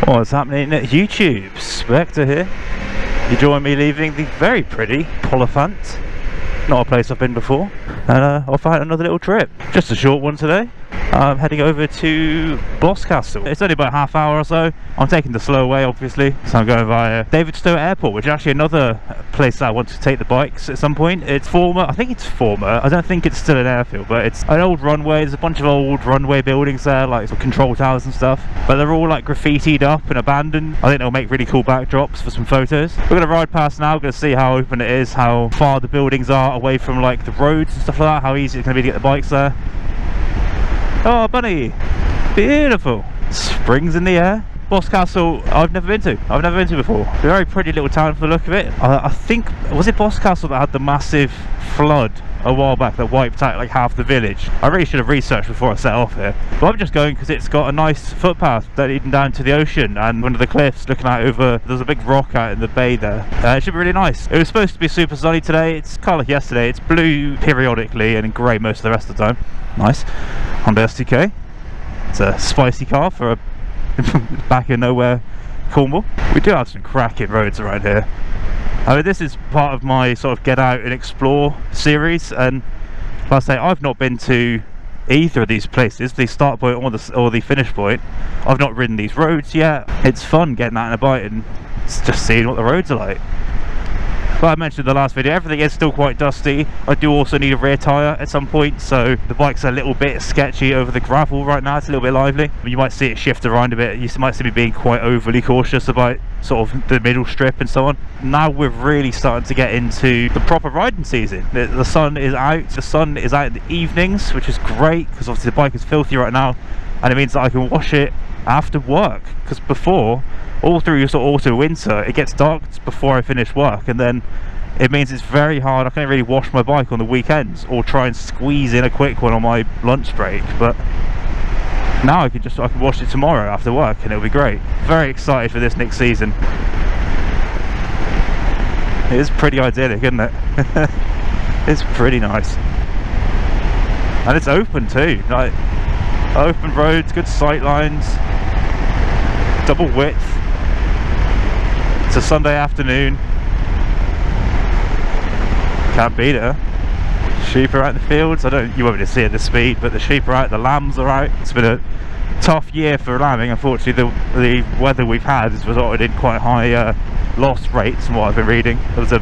What's happening at YouTube? Spectre here. You join me leaving the very pretty Poliphant, not a place I've been before, and off out another little trip. Just a short one today. I'm heading over to Boscastle. It's only about a half hour or so. I'm taking the slow way, obviously, so I'm going via Davidstow Airport, which is actually another place that I want to take the bikes at some point. It's former, I think it's former, I don't think it's still an airfield, but it's an old runway. There's a bunch of old runway buildings there, like sort of control towers and stuff, but they're all like graffitied up and abandoned. I think they'll make really cool backdrops for some photos. We're going to ride past now, going to see how open it is, how far the buildings are away from like the roads and stuff like that, how easy it's going to be to get the bikes there. Oh, bunny! Beautiful! Springs in the air. Boscastle, I've never been to before. It's a very pretty little town for the look of it. I think, was it Boscastle that had the massive flood a while back that wiped out like half the village? I really should have researched before I set off here. But I'm just going because it's got a nice footpath leading down to the ocean and one of the cliffs looking out over, there's a big rock out in the bay there. It should be really nice. It was supposed to be super sunny today. It's kind of like yesterday. It's blue periodically and grey most of the rest of the time. Nice. Honda STK. It's a spicy car for a back in nowhere Cornwall. We do have some cracking roads around here. I mean, this is part of my sort of get out and explore series, and I'll say I've not been to either of these places, the start point or the finish point. I've not ridden these roads yet. It's fun getting out on a bike and just seeing what the roads are like. But I mentioned in the last video, everything is still quite dusty. I do also need a rear tyre at some point, so the bike's a little bit sketchy over the gravel right now. It's a little bit lively. You might see it shift around a bit. You might see me being quite overly cautious about sort of the middle strip and so on. Now we're really starting to get into the proper riding season. The sun is out. The sun is out in the evenings, which is great because obviously the bike is filthy right now, and it means that I can wash it after work, because before, all through sort of autumn winter, it gets dark before I finish work, and then it means it's very hard. I can't really wash my bike on the weekends or try and squeeze in a quick one on my lunch break. But now I can wash it tomorrow after work and it'll be great. Very excited for this next season. It is pretty idyllic, isn't it? It's pretty nice, and it's open too, like open roads, good sight lines, double width. It's a Sunday afternoon. Can't beat it, huh? Sheep are out in the fields. You won't be able to see at the speed, but the sheep are out, the lambs are out. It's been a tough year for lambing. Unfortunately, the weather we've had has resulted in quite high loss rates from what I've been reading. There was a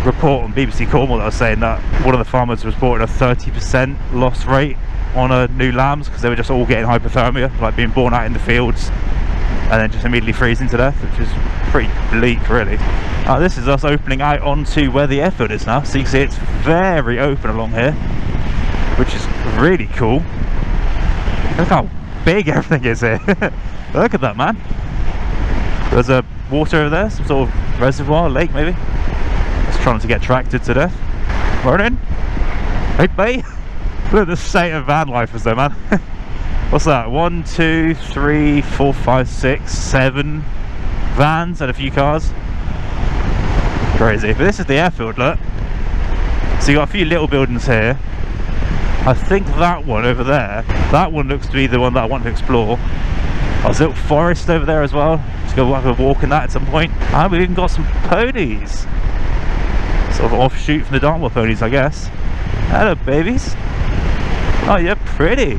report on BBC Cornwall that was saying that one of the farmers was reporting a 30% loss rate on new lambs because they were just all getting hypothermia, like being born out in the fields and then just immediately freezing to death, which is pretty bleak, really. This is us opening out onto where the airfield is now, so you can see it's very open along here, which is really cool. Look how big everything is here. Look at that, man. There's a water over there, some sort of reservoir, lake maybe. It's trying to get tracted to death. Morning. Hey, mate. Look at the state of van life is there, man. What's that? 1, 2, 3, 4, 5, 6, 7 vans and a few cars. Crazy. But this is the airfield, look. So you got a few little buildings here. I think that one over there, that one looks to be the one that I want to explore. There's a little forest over there as well. Just go have a walk in that at some point. And we've even got some ponies. Sort of offshoot from the Dartmoor ponies, I guess. Hello, babies. Oh, you're pretty.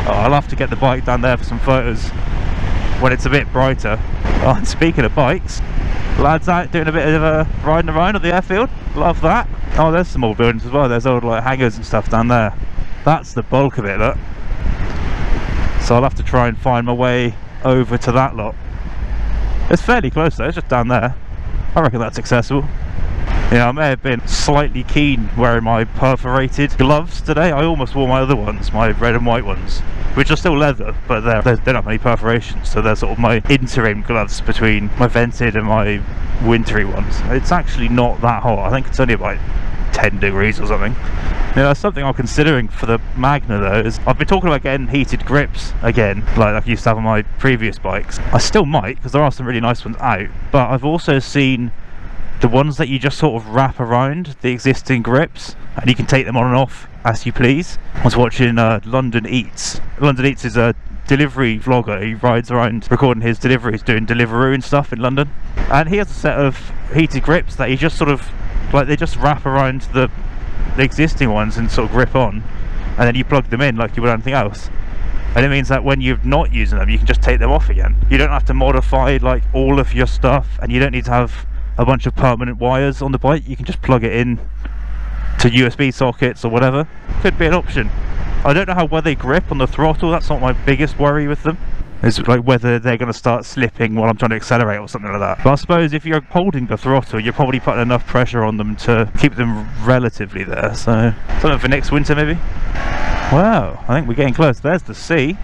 Oh, I'll have to get the bike down there for some photos when it's a bit brighter. Oh, and speaking of bikes, lads out doing a bit of riding around on the airfield. Love that. Oh, there's some old buildings as well. There's old like hangars and stuff down there. That's the bulk of it, look. So I'll have to try and find my way over to that lot. It's fairly close though, it's just down there. I reckon that's accessible. Yeah, I may have been slightly keen wearing my perforated gloves today. I almost wore my other ones, my red and white ones, which are still leather, but they don't have any perforations, so they're sort of my interim gloves between my vented and my wintry ones. It's actually not that hot. I think it's only about 10 degrees or something. Yeah, that's something I'm considering for the Magna though, is I've been talking about getting heated grips again, like I used to have on my previous bikes. I still might, because there are some really nice ones out, but I've also seen the ones that you just sort of wrap around the existing grips and you can take them on and off as you please. I was watching London Eats. London Eats is a delivery vlogger. He rides around recording his deliveries, doing Deliveroo and stuff in London, and he has a set of heated grips that he just sort of like, they just wrap around the existing ones and sort of grip on, and then you plug them in like you would anything else. And it means that when you're not using them, you can just take them off again. You don't have to modify like all of your stuff, and you don't need to have a bunch of permanent wires on the bike. You can just plug it in to USB sockets or whatever. Could be an option. I don't know how well they grip on the throttle. That's not my biggest worry with them. It's like whether they're going to start slipping while I'm trying to accelerate or something like that. But I suppose if you're holding the throttle, you're probably putting enough pressure on them to keep them relatively there. So something for next winter maybe. Wow, I think we're getting close. There's the sea.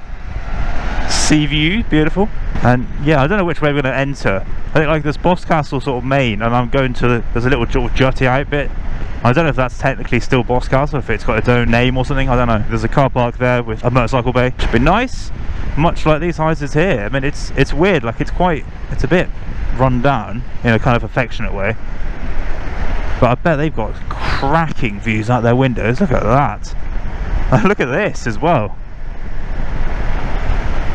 Sea view, beautiful. And yeah, I don't know which way we're going to enter. I think like this Boscastle sort of main, and I'm going to there's a little sort of jutty out bit. I don't know if that's technically still Boscastle, if it's got its own name or something, I don't know. There's a car park there with a motorcycle bay. Should be nice, much like these houses here. I mean, it's weird, like it's a bit run down in a kind of affectionate way. But I bet they've got cracking views out their windows. Look at that. Look at this as well.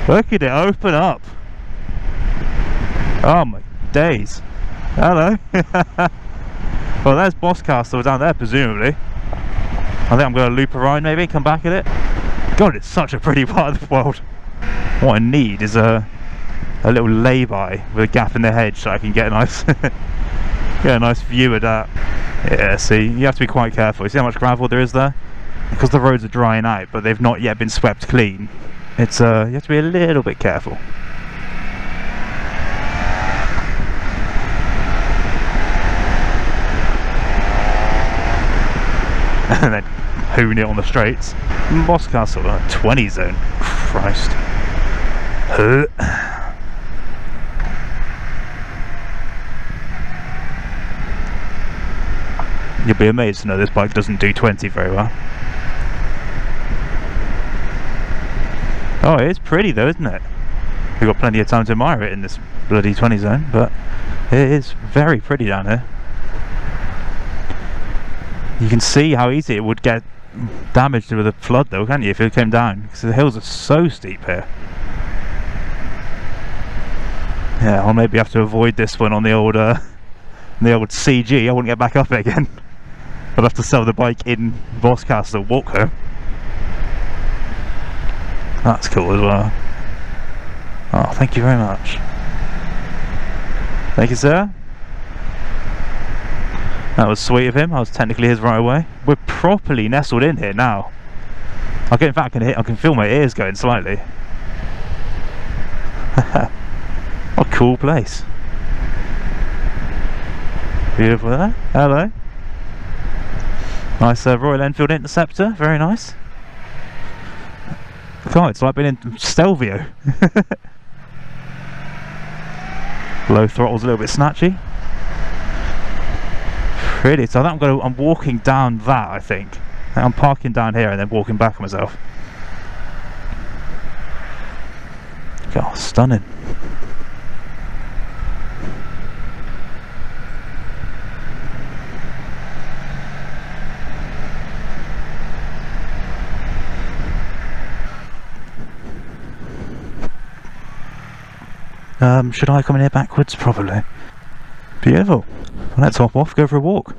Look at it open up. Oh my days. Hello. Well, there's Boscastle down there, presumably. I think I'm going to loop around maybe, come back at it. God, it's such a pretty part of the world. What I need is a little lay-by with a gap in the hedge so I can get a nice get a nice view of that. Yeah, see, you have to be quite careful. You see how much gravel there is there? Because the roads are drying out, but they've not yet been swept clean. It's you have to be a little bit careful. And then hoon it on the straights. Boscastle, 20 zone. Christ. You'll be amazed to know this bike doesn't do 20 very well. Oh, it is pretty though, isn't it? We've got plenty of time to admire it in this bloody 20 zone, but it is very pretty down here. You can see how easy it would get damaged with a flood though, can't you, if it came down? Because the hills are so steep here. Yeah, I'll maybe have to avoid this one on the old CG. I wouldn't get back up it again. I'd have to sell the bike in Boscastle, walk home. That's cool as well. Oh, thank you very much. Thank you, sir. That was sweet of him. I was technically his right away. We're properly nestled in here now. In fact, I can feel my ears going slightly. What a cool place. Beautiful there. Hello. Nice Royal Enfield Interceptor. Very nice. God, it's like being in Stelvio. Low throttle's a little bit snatchy. Pretty. So I think I'm walking down that, I think. I'm parking down here and then walking back on myself. God, stunning. Should I come in here backwards? Probably. Beautiful. Well, let's hop off, go for a walk.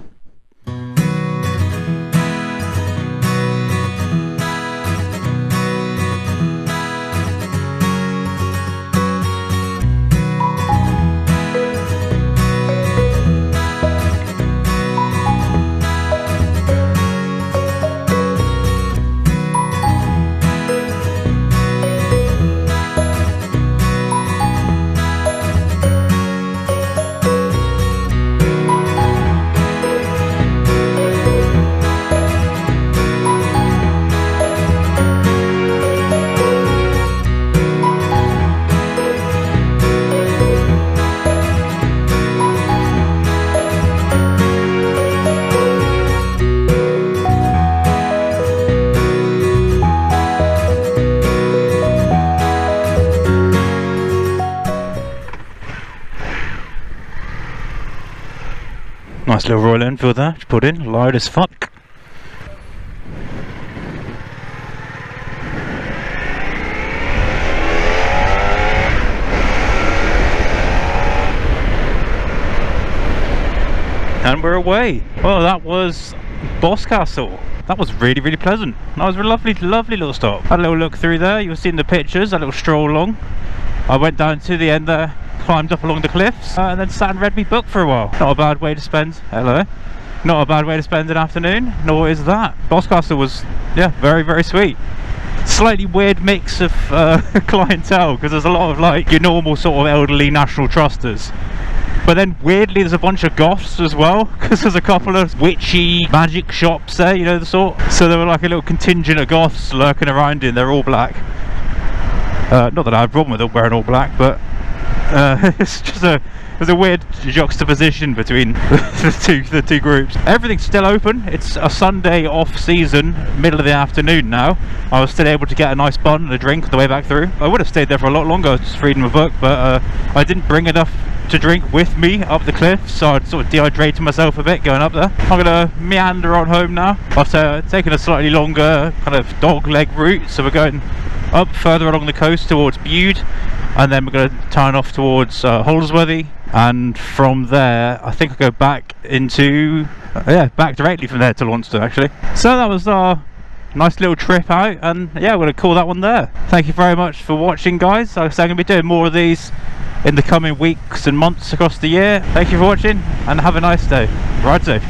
Nice little Royal Enfield there, put in, loud as fuck. And we're away. Well, that was Boscastle. That was really, really pleasant. That was a lovely, lovely little stop. Had a little look through there. You've seen the pictures, a little stroll along. I went down to the end there, climbed up along the cliffs, and then sat and read me book for a while. Not a bad way to spend, hello. Not a bad way to spend an afternoon, nor is that. Boscastle was, yeah, very, very sweet. Slightly weird mix of clientele, because there's a lot of like your normal sort of elderly National Trusters. But then weirdly there's a bunch of goths as well, because there's a couple of witchy magic shops there, you know the sort. So there were like a little contingent of goths lurking around in, they're all black. Not that I have a problem with them wearing all black, but it's just there's a weird juxtaposition between the two groups. Everything's still open. It's a Sunday off season, middle of the afternoon now. I was still able to get a nice bun and a drink on the way back through. I would have stayed there for a lot longer just reading my book, but I didn't bring enough to drink with me up the cliff, so I'd sort of dehydrated myself a bit going up there. I'm gonna meander on home now. I've taken a slightly longer kind of dog leg route, so we're going up further along the coast towards Bude, and then we're going to turn off towards Holsworthy, and from there I think I'll go back into back directly from there to Launceston actually. So that was our nice little trip out, and yeah, we're going to call that one there. Thank you very much for watching, guys. Like I said, I'm going to be doing more of these in the coming weeks and months across the year. Thank you for watching, and have a nice day. Ride safe.